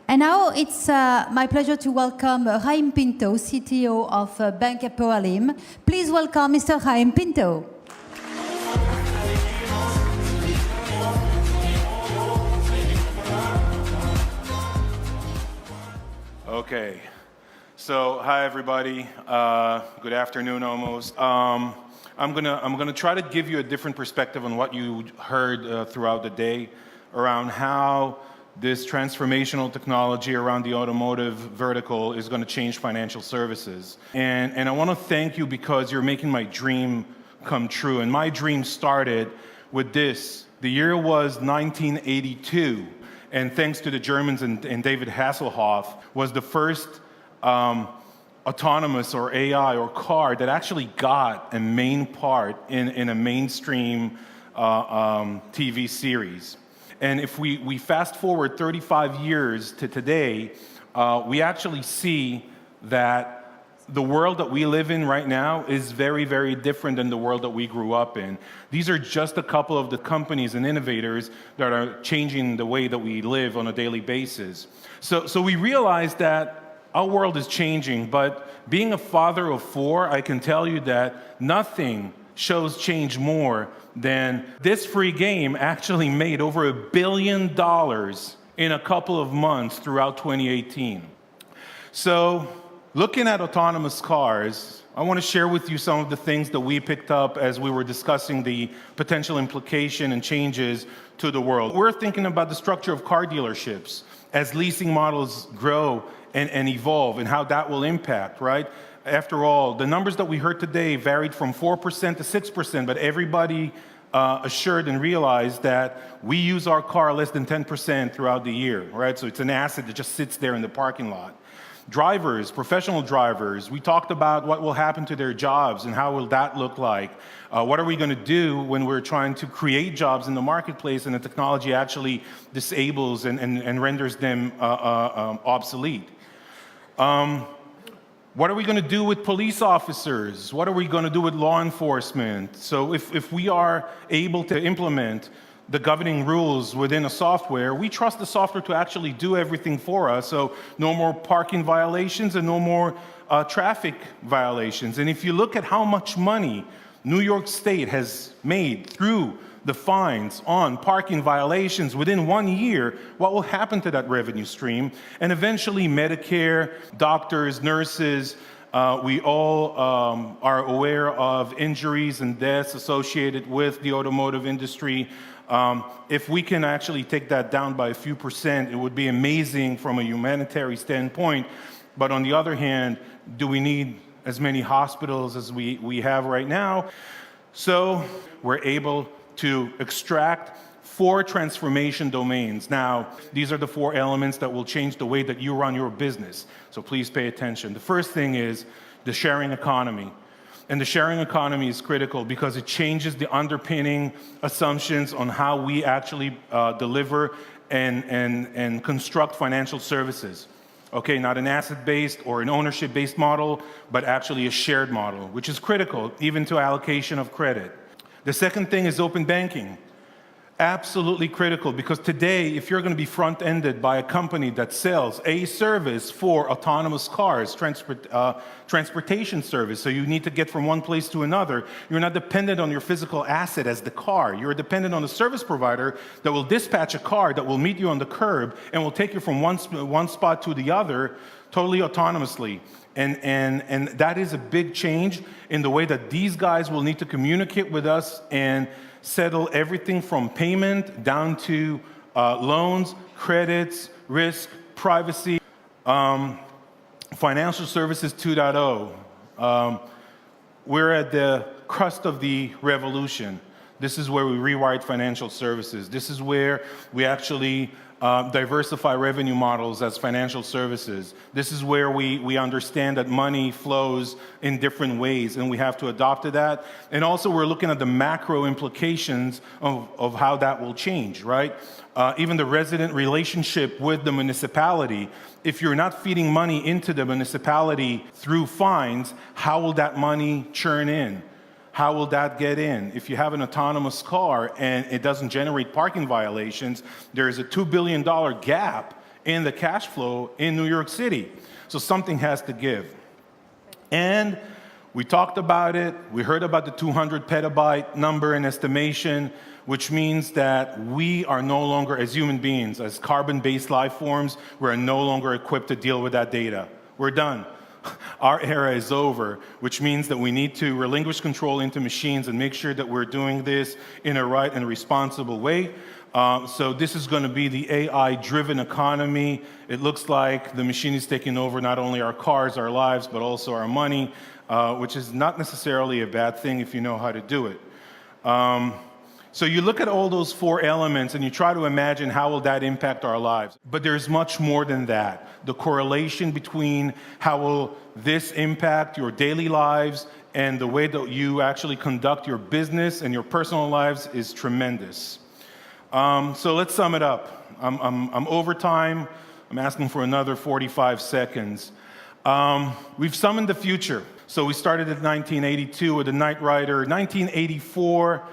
And now it's my pleasure to welcome Haim Pinto, CTO of Bank Haim. Please welcome Mr. Haim Pinto. Okay, so hi everybody. Good afternoon almost. I'm gonna try to give you a different perspective on what you heard throughout the day around how this transformational technology around the automotive vertical is going to change financial services. And I want to thank you because you're making my dream come true. And my dream started with this. The year was 1982. And thanks to the Germans and David Hasselhoff, was the first autonomous or AI or car that actually got a main part in a mainstream TV series. And if we fast forward 35 years to today, we actually see that the world that we live in right now is very, very different than the world that we grew up in. These are just a couple of the companies and innovators that are changing the way that we live on a daily basis. So we realize that our world is changing, but being a father of four, I can tell you that nothing shows change more than this free game actually made over $1 billion in a couple of months throughout 2018. So looking at autonomous cars, I want to share with you some of the things that we picked up as we were discussing the potential implication and changes to the world. We're thinking about the structure of car dealerships as leasing models grow and evolve and how that will impact, right? After all, the numbers that we heard today varied from 4% to 6%, but everybody assured and realized that we use our car less than 10% throughout the year, right? So it's an asset that just sits there in the parking lot. Drivers, professional drivers, we talked about what will happen to their jobs and how will that look like. What are we going to do when we're trying to create jobs in the marketplace and the technology actually disables and renders them obsolete? What are we going to do with police officers? What are we going to do with law enforcement? So if we are able to implement the governing rules within a software, we trust the software to actually do everything for us. So no more parking violations and no more traffic violations. And if you look at how much money New York State has made through the fines on parking violations within 1 year, what will happen to that revenue stream? And eventually Medicare, doctors, nurses, we all are aware of injuries and deaths associated with the automotive industry. If we can actually take that down by a few percent, it would be amazing from a humanitarian standpoint. But on the other hand, do we need as many hospitals as we have right now? So we're able to extract 4 transformation domains. Now, these are the 4 elements that will change the way that you run your business. So please pay attention. The first thing is the sharing economy. And the sharing economy is critical because it changes the underpinning assumptions on how we actually deliver and construct financial services. Okay, not an asset-based or an ownership-based model, but actually a shared model, which is critical even to allocation of credit. The second thing is open banking. Absolutely critical, because today, if you're going to be front-ended by a company that sells a service for autonomous cars, transportation service, so you need to get from one place to another, you're not dependent on your physical asset as the car. You're dependent on a service provider that will dispatch a car that will meet you on the curb and will take you from one spot to the other totally autonomously. And that is a big change in the way that these guys will need to communicate with us and settle everything from payment down to loans, credits, risk, privacy. Financial Services 2.0. We're at the crust of the revolution. This is where we rewrite financial services. This is where we actually diversify revenue models as financial services. This is where we understand that money flows in different ways, and we have to adopt to that. And also we're looking at the macro implications of how that will change, right? Even the resident relationship with the municipality. If you're not feeding money into the municipality through fines, how will that money churn in? How will that get in? If you have an autonomous car and it doesn't generate parking violations, there is a $2 billion gap in the cash flow in New York City. So something has to give. And we talked about it. We heard about the 200 petabyte number and estimation, which means that we are no longer, as human beings, as carbon-based life forms, we're no longer equipped to deal with that data. We're done. Our era is over, which means that we need to relinquish control into machines and make sure that we're doing this in a right and responsible way. So this is going to be the AI-driven economy. It looks like the machine is taking over not only our cars, our lives, but also our money, which is not necessarily a bad thing if you know how to do it. So you look at all those four elements and you try to imagine how will that impact our lives. But there's much more than that. The correlation between how will this impact your daily lives and the way that you actually conduct your business and your personal lives is tremendous. So let's sum it up. I'm over time. I'm asking for another 45 seconds. We've summoned the future. So we started in 1982 with the Knight Rider. 1984,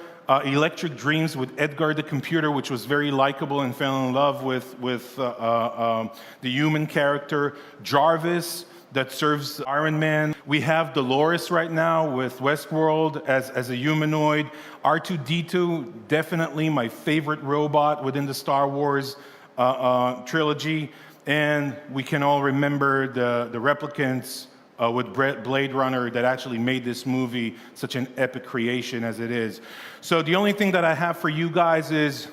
Electric Dreams with Edgar the Computer, which was very likable and fell in love with the human character. Jarvis, that serves Iron Man. We have Dolores right now with Westworld as a humanoid. R2-D2, definitely my favorite robot within the Star Wars trilogy. And we can all remember the replicants with Blade Runner that actually made this movie such an epic creation as it is. So the only thing that I have for you guys is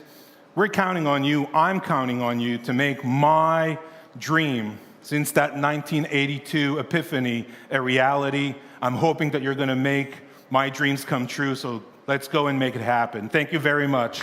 we're counting on you, I'm counting on you to make my dream since that 1982 epiphany a reality. I'm hoping that you're going to make my dreams come true, so let's go and make it happen. Thank you very much.